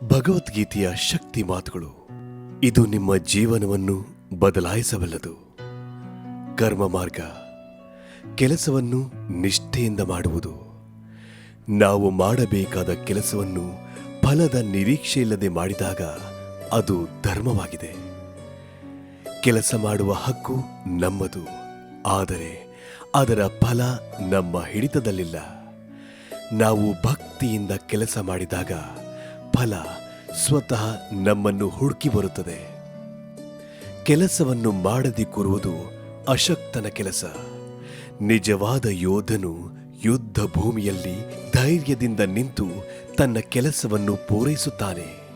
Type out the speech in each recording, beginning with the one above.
ಭಗವದ್ಗೀತೆಯ ಶಕ್ತಿ ಮಾತುಗಳು. ಇದು ನಿಮ್ಮ ಜೀವನವನ್ನು ಬದಲಾಯಿಸಬಲ್ಲದು. ಕರ್ಮ ಮಾರ್ಗ, ಕೆಲಸವನ್ನು ನಿಷ್ಠೆಯಿಂದ ಮಾಡುವುದು. ನಾವು ಮಾಡಬೇಕಾದ ಕೆಲಸವನ್ನು ಫಲದ ನಿರೀಕ್ಷೆಯಿಲ್ಲದೆ ಮಾಡಿದಾಗ ಅದು ಧರ್ಮವಾಗಿದೆ. ಕೆಲಸ ಮಾಡುವ ಹಕ್ಕು ನಮ್ಮದು, ಆದರೆ ಅದರ ಫಲ ನಮ್ಮ ಹಿಡಿತದಲ್ಲಿಲ್ಲ. ನಾವು ಭಕ್ತಿಯಿಂದ ಕೆಲಸ ಮಾಡಿದಾಗ ಫಲ ಸ್ವತಃ ನಮ್ಮನ್ನು ಹುಡುಕಿ ಬರುತ್ತದೆ. ಕೆಲಸವನ್ನು ಮಾಡದೆ ಕೂರುವುದು ಅಶಕ್ತನ ಕೆಲಸ. ನಿಜವಾದ ಯೋಧನು ಯುದ್ಧ ಭೂಮಿಯಲ್ಲಿ ಧೈರ್ಯದಿಂದ ನಿಂತು ತನ್ನ ಕೆಲಸವನ್ನು ಪೂರೈಸುತ್ತಾನೆ.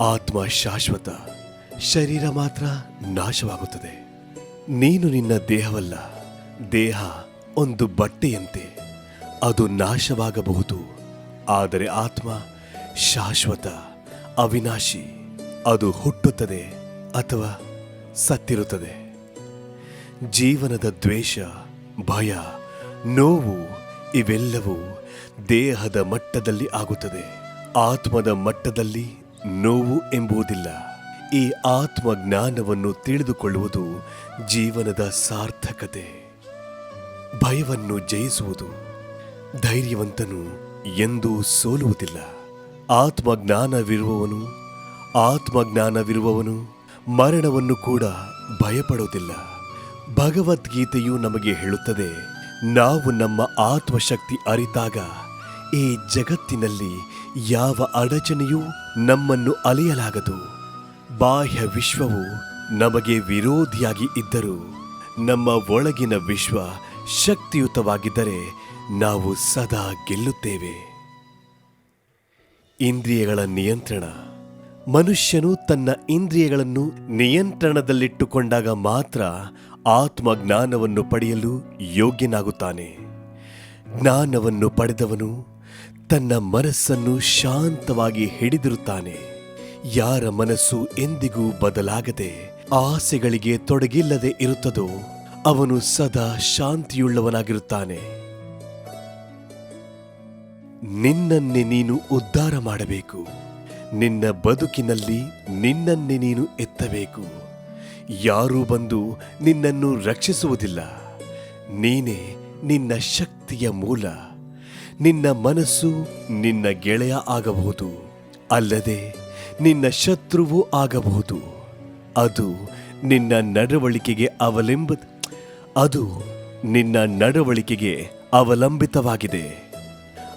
ಆತ್ಮ ಶಾಶ್ವತ, ಶರೀರ ಮಾತ್ರ ನಾಶವಾಗುತ್ತದೆ. ನೀನು ನಿನ್ನ ದೇಹವಲ್ಲ. ದೇಹ ಒಂದು ಬಟ್ಟೆಯಂತೆ, ಅದು ನಾಶವಾಗಬಹುದು. ಆದರೆ ಆತ್ಮ ಶಾಶ್ವತ, ಅವಿನಾಶಿ. ಅದು ಹುಟ್ಟುತ್ತದೆ ಅಥವಾ ಸತ್ತಿರುತ್ತದೆ. ಜೀವನದ ದ್ವೇಷ, ಭಯ, ನೋವು ಇವೆಲ್ಲವೂ ದೇಹದ ಮಟ್ಟದಲ್ಲಿ ಆಗುತ್ತದೆ. ಆತ್ಮದ ಮಟ್ಟದಲ್ಲಿ ನೋವು ಎಂಬುದಿಲ್ಲ. ಈ ಆತ್ಮಜ್ಞಾನವನ್ನು ತಿಳಿದುಕೊಳ್ಳುವುದು ಜೀವನದ ಸಾರ್ಥಕತೆ. ಭಯವನ್ನು ಜಯಿಸುವುದು. ಧೈರ್ಯವಂತನು ಎಂದೂ ಸೋಲುವುದಿಲ್ಲ. ಆತ್ಮಜ್ಞಾನವಿರುವವನು ಮರಣವನ್ನು ಕೂಡ ಭಯಪಡುವುದಿಲ್ಲ. ಭಗವದ್ಗೀತೆಯು ನಮಗೆ ಹೇಳುತ್ತದೆ, ನಾವು ನಮ್ಮ ಆತ್ಮಶಕ್ತಿ ಅರಿತಾಗ ಈ ಜಗತ್ತಿನಲ್ಲಿ ಯಾವ ಅಡಚಣೆಯೂ ನಮ್ಮನ್ನು ಅಲೆಯಲಾಗದು. ಬಾಹ್ಯ ವಿಶ್ವವು ನಮಗೆ ವಿರೋಧಿಯಾಗಿ ಇದ್ದರೂ ನಮ್ಮ ಒಳಗಿನ ವಿಶ್ವ ಶಕ್ತಿಯುತವಾಗಿದ್ದರೆ ನಾವು ಸದಾ ಗೆಲ್ಲುತ್ತೇವೆ. ಇಂದ್ರಿಯಗಳ ನಿಯಂತ್ರಣ. ಮನುಷ್ಯನು ತನ್ನ ಇಂದ್ರಿಯಗಳನ್ನು ನಿಯಂತ್ರಣದಲ್ಲಿಟ್ಟುಕೊಂಡಾಗ ಮಾತ್ರ ಆತ್ಮಜ್ಞಾನವನ್ನು ಪಡೆಯಲು ಯೋಗ್ಯನಾಗುತ್ತಾನೆ. ಜ್ಞಾನವನ್ನು ಪಡೆದವನು ತನ್ನ ಮನಸ್ಸನ್ನು ಶಾಂತವಾಗಿ ಹಿಡಿದಿರುತ್ತಾನೆ. ಯಾರ ಮನಸ್ಸು ಎಂದಿಗೂ ಬದಲಾಗದೆ ಆಸೆಗಳಿಗೆ ತೊಡಗಿಲ್ಲದೆ ಇರುತ್ತದೋ ಅವನು ಸದಾ ಶಾಂತಿಯುಳ್ಳವನಾಗಿರುತ್ತಾನೆ. ನಿನ್ನನ್ನೇ ನೀನು ಉದ್ಧಾರ ಮಾಡಬೇಕು. ನಿನ್ನ ಬದುಕಿನಲ್ಲಿ ನಿನ್ನನ್ನೇ ನೀನು ಎತ್ತಬೇಕು. ಯಾರೂ ಬಂದು ನಿನ್ನನ್ನು ರಕ್ಷಿಸುವುದಿಲ್ಲ. ನೀನೇ ನಿನ್ನ ಶಕ್ತಿಯ ಮೂಲ. ನಿನ್ನ ಮನಸ್ಸು ನಿನ್ನ ಗೆಳೆಯ ಆಗಬಹುದು, ಅಲ್ಲದೆ ನಿನ್ನ ಶತ್ರುವೂ ಆಗಬಹುದು. ಅದು ನಿನ್ನ ನಡವಳಿಕೆಗೆ ಅವಲಂಬಿತವಾಗಿದೆ.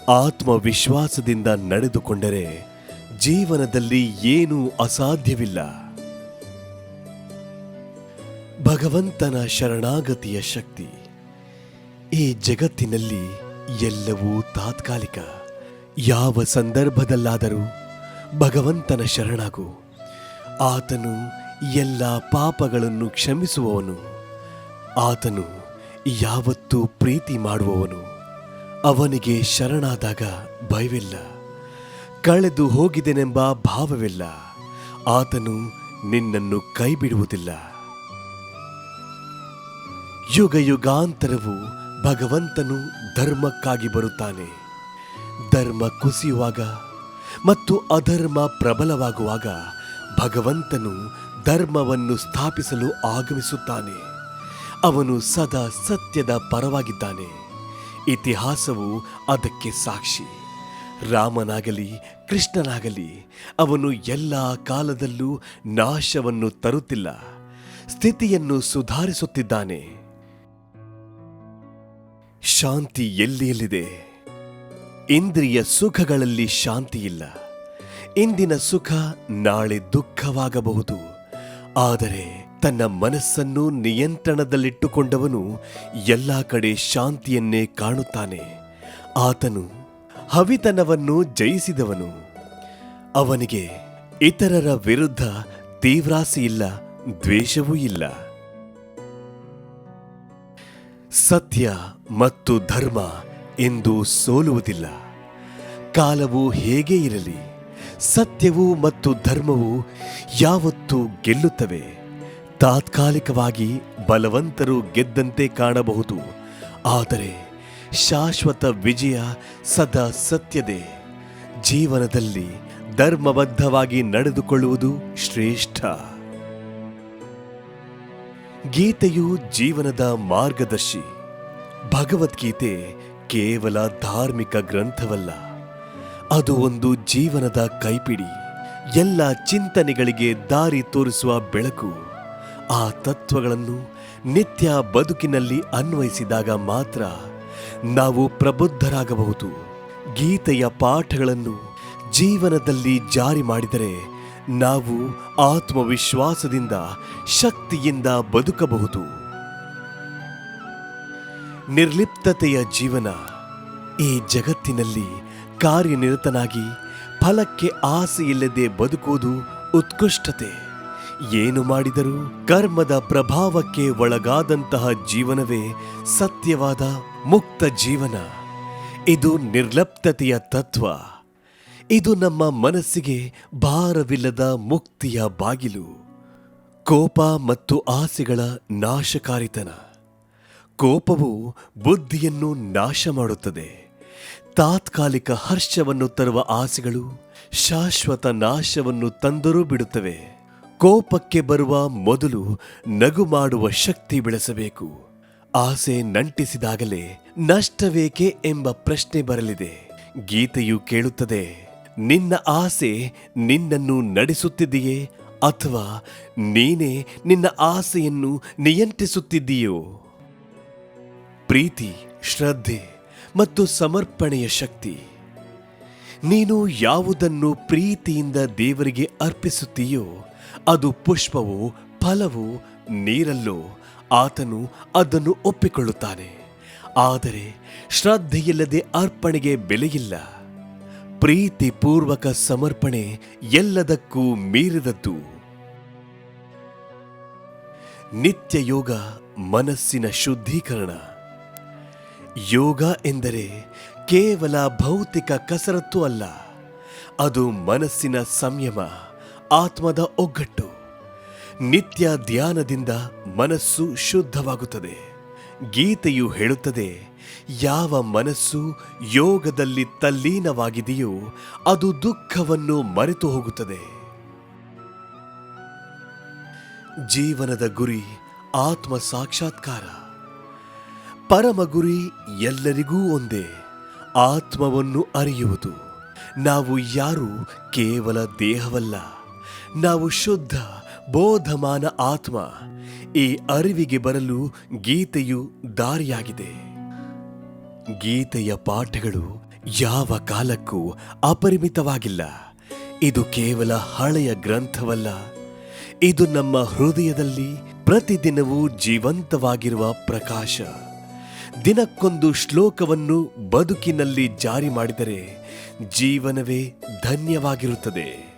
ಆತ್ಮವಿಶ್ವಾಸದಿಂದ ನಡೆದುಕೊಂಡರೆ ಜೀವನದಲ್ಲಿ ಏನೂ ಅಸಾಧ್ಯವಿಲ್ಲ. ಭಗವಂತನ ಶರಣಾಗತಿಯ ಶಕ್ತಿ. ಈ ಜಗತ್ತಿನಲ್ಲಿ ಎಲ್ಲವೂ ತಾತ್ಕಾಲಿಕ. ಯಾವ ಸಂದರ್ಭದಲ್ಲಾದರೂ ಭಗವಂತನ ಶರಣಾಗು. ಆತನು ಎಲ್ಲ ಪಾಪಗಳನ್ನು ಕ್ಷಮಿಸುವವನು. ಆತನು ಯಾವತ್ತೂ ಪ್ರೀತಿ ಮಾಡುವವನು. ಅವನಿಗೆ ಶರಣಾದಾಗ ಭಯವಿಲ್ಲ, ಕಳೆದು ಹೋಗಿದೆನೆಂಬ ಭಾವವಿಲ್ಲ. ಆತನು ನಿನ್ನನ್ನು ಕೈಬಿಡುವುದಿಲ್ಲ. ಯುಗ ಯುಗಾಂತರವು ಭಗವಂತನು ಧರ್ಮಕ್ಕಾಗಿ ಬರುತ್ತಾನೆ. ಧರ್ಮ ಕುಸಿಯುವಾಗ ಮತ್ತು ಅಧರ್ಮ ಪ್ರಬಲವಾಗುವಾಗ ಭಗವಂತನು ಧರ್ಮವನ್ನು ಸ್ಥಾಪಿಸಲು ಆಗಮಿಸುತ್ತಾನೆ. ಅವನು ಸದಾ ಸತ್ಯದ ಪರವಾಗಿದ್ದಾನೆ. ಇತಿಹಾಸವು ಅದಕ್ಕೆ ಸಾಕ್ಷಿ. ರಾಮನಾಗಲಿ ಕೃಷ್ಣನಾಗಲಿ ಅವನು ಎಲ್ಲ ಕಾಲದಲ್ಲೂ ನಾಶವನ್ನು ತರುತ್ತಿಲ್ಲ, ಸ್ಥಿತಿಯನ್ನು ಸುಧಾರಿಸುತ್ತಿದ್ದಾನೆ. ಶಾಂತಿ ಎಲ್ಲಿದೆ? ಇಂದ್ರಿಯ ಸುಖಗಳಲ್ಲಿ ಶಾಂತಿಯಿಲ್ಲ. ಇಂದಿನ ಸುಖ ನಾಳೆ ದುಃಖವಾಗಬಹುದು. ಆದರೆ ತನ್ನ ಮನಸ್ಸನ್ನು ನಿಯಂತ್ರಣದಲ್ಲಿಟ್ಟುಕೊಂಡವನು ಎಲ್ಲ ಕಡೆ ಶಾಂತಿಯನ್ನೇ ಕಾಣುತ್ತಾನೆ. ಆತನು ಹವಿತನವನ್ನು ಜಯಿಸಿದವನು. ಅವನಿಗೆ ಇತರರ ವಿರುದ್ಧ ತೀವ್ರಾಸೆಯಿಲ್ಲ, ದ್ವೇಷವೂ ಇಲ್ಲ. ಸತ್ಯ ಮತ್ತು ಧರ್ಮ ಎಂದೂ ಸೋಲುವುದಿಲ್ಲ. ಕಾಲವು ಹೇಗೆ ಇರಲಿ, ಸತ್ಯವು ಮತ್ತು ಧರ್ಮವು ಯಾವತ್ತೂ ಗೆಲ್ಲುತ್ತವೆ. ತಾತ್ಕಾಲಿಕವಾಗಿ ಬಲವಂತರು ಗೆದ್ದಂತೆ ಕಾಣಬಹುದು, ಆದರೆ ಶಾಶ್ವತ ವಿಜಯ ಸದಾ ಸತ್ಯದೇ. ಜೀವನದಲ್ಲಿ ಧರ್ಮಬದ್ಧವಾಗಿ ನಡೆದುಕೊಳ್ಳುವುದು ಶ್ರೇಷ್ಠ. ಗೀತೆಯು ಜೀವನದ ಮಾರ್ಗದರ್ಶಿ. ಭಗವದ್ಗೀತೆ ಕೇವಲ ಧಾರ್ಮಿಕ ಗ್ರಂಥವಲ್ಲ, ಅದು ಒಂದು ಜೀವನದ ಕೈಪಿಡಿ, ಎಲ್ಲ ಚಿಂತನೆಗಳಿಗೆ ದಾರಿ ತೋರಿಸುವ ಬೆಳಕು. ಆ ತತ್ವಗಳನ್ನು ನಿತ್ಯ ಬದುಕಿನಲ್ಲಿ ಅನ್ವಯಿಸಿದಾಗ ಮಾತ್ರ ನಾವು ಪ್ರಬುದ್ಧರಾಗಬಹುದು. ಗೀತೆಯ ಪಾಠಗಳನ್ನು ಜೀವನದಲ್ಲಿ ಜಾರಿ ಮಾಡಿದರೆ ನಾವು ಆತ್ಮವಿಶ್ವಾಸದಿಂದ, ಶಕ್ತಿಯಿಂದ ಬದುಕಬಹುದು. ನಿರ್ಲಿಪ್ತತೆಯ ಜೀವನ. ಈ ಜಗತ್ತಿನಲ್ಲಿ ಕಾರ್ಯನಿರತನಾಗಿ ಫಲಕ್ಕೆ ಆಸೆಯಿಲ್ಲದೆ ಬದುಕುವುದು ಉತ್ಕೃಷ್ಟತೆ. ಏನು ಮಾಡಿದರೂ ಕರ್ಮದ ಪ್ರಭಾವಕ್ಕೆ ಒಳಗಾದಂತಹ ಜೀವನವೇ ಸತ್ಯವಾದ ಮುಕ್ತ ಜೀವನ. ಇದು ನಿರ್ಲಿಪ್ತತೆಯ ತತ್ವ. ಇದು ನಮ್ಮ ಮನಸ್ಸಿಗೆ ಭಾರವಿಲ್ಲದ ಮುಕ್ತಿಯ ಬಾಗಿಲು. ಕೋಪ ಮತ್ತು ಆಸೆಗಳ ನಾಶಕಾರಿತನ. ಕೋಪವು ಬುದ್ಧಿಯನ್ನು ನಾಶ ಮಾಡುತ್ತದೆ. ತಾತ್ಕಾಲಿಕ ಹರ್ಷವನ್ನು ತರುವ ಆಸೆಗಳು ಶಾಶ್ವತ ನಾಶವನ್ನು ತಂದರೂ ಬಿಡುತ್ತವೆ. ಕೋಪಕ್ಕೆ ಬರುವ ಮೊದಲು ನಗು ಮಾಡುವ ಶಕ್ತಿ ಬೆಳೆಸಬೇಕು. ಆಸೆ ನಂಟಿಸಿದಾಗಲೇ ನಷ್ಟವೇಕೆ ಎಂಬ ಪ್ರಶ್ನೆ ಬರಲಿದೆ. ಗೀತೆಯು ಕೇಳುತ್ತದೆ, ನಿನ್ನ ಆಸೆ ನಿನ್ನನ್ನು ನಡೆಸುತ್ತಿದೆಯೇ ಅಥವಾ ನೀನೇ ನಿನ್ನ ಆಸೆಯನ್ನು ನಿಯಂತ್ರಿಸುತ್ತಿದ್ದೀಯೋ? ಪ್ರೀತಿ, ಶ್ರದ್ಧೆ ಮತ್ತು ಸಮರ್ಪಣೆಯ ಶಕ್ತಿ. ನೀನು ಯಾವುದನ್ನು ಪ್ರೀತಿಯಿಂದ ದೇವರಿಗೆ ಅರ್ಪಿಸುತ್ತೀಯೋ ಅದು ಪುಷ್ಪವೋ ಫಲವೋ ನೀರಲ್ಲೋ ಆತನು ಅದನ್ನು ಒಪ್ಪಿಕೊಳ್ಳುತ್ತಾನೆ. ಆದರೆ ಶ್ರದ್ಧೆಯಿಲ್ಲದೆ ಅರ್ಪಣೆಗೆ ಬೆಲೆಯಿಲ್ಲ. ಪ್ರೀತಿಪೂರ್ವಕ ಸಮರ್ಪಣೆ ಎಲ್ಲದಕ್ಕೂ ಮೀರಿದದ್ದು. ನಿತ್ಯ ಯೋಗ ಮನಸ್ಸಿನ ಶುದ್ಧೀಕರಣ. ಯೋಗ ಎಂದರೆ ಕೇವಲ ಭೌತಿಕ ಕಸರತ್ತು ಅಲ್ಲ, ಅದು ಮನಸ್ಸಿನ ಸಂಯಮ, ಆತ್ಮದ ಒಗ್ಗಟ್ಟು. ನಿತ್ಯ ಧ್ಯಾನದಿಂದ ಮನಸ್ಸು ಶುದ್ಧವಾಗುತ್ತದೆ. ಗೀತೆಯು ಹೇಳುತ್ತದೆ, ಯಾವ ಮನಸ್ಸು ಯೋಗದಲ್ಲಿ ತಲ್ಲೀನವಾಗಿದೆಯೋ ಅದು ದುಃಖವನ್ನು ಮರೆತು ಹೋಗುತ್ತದೆ. ಜೀವನದ ಗುರಿ ಆತ್ಮ ಸಾಕ್ಷಾತ್ಕಾರ. ಪರಮ ಗುರಿ ಎಲ್ಲರಿಗೂ ಒಂದೇ, ಆತ್ಮವನ್ನು ಅರಿಯುವುದು. ನಾವು ಯಾರು ಕೇವಲ ದೇಹವಲ್ಲ, ನಾವು ಶುದ್ಧ ಬೋಧಮಾನ ಆತ್ಮ. ಈ ಅರಿವಿಗೆ ಬರಲು ಗೀತೆಯು ದಾರಿಯಾಗಿದೆ. ಗೀತೆಯ ಪಾಠಗಳು ಯಾವ ಕಾಲಕ್ಕೂ ಅಪರಿಮಿತವಾಗಿಲ್ಲ. ಇದು ಕೇವಲ ಹಳೆಯ ಗ್ರಂಥವಲ್ಲ, ಇದು ನಮ್ಮ ಹೃದಯದಲ್ಲಿ ಪ್ರತಿದಿನವೂ ಜೀವಂತವಾಗಿರುವ ಪ್ರಕಾಶ. ದಿನಕ್ಕೊಂದು ಶ್ಲೋಕವನ್ನು ಬದುಕಿನಲ್ಲಿ ಜಾರಿ ಮಾಡಿದರೆ ಜೀವನವೇ ಧನ್ಯವಾಗಿರುತ್ತದೆ.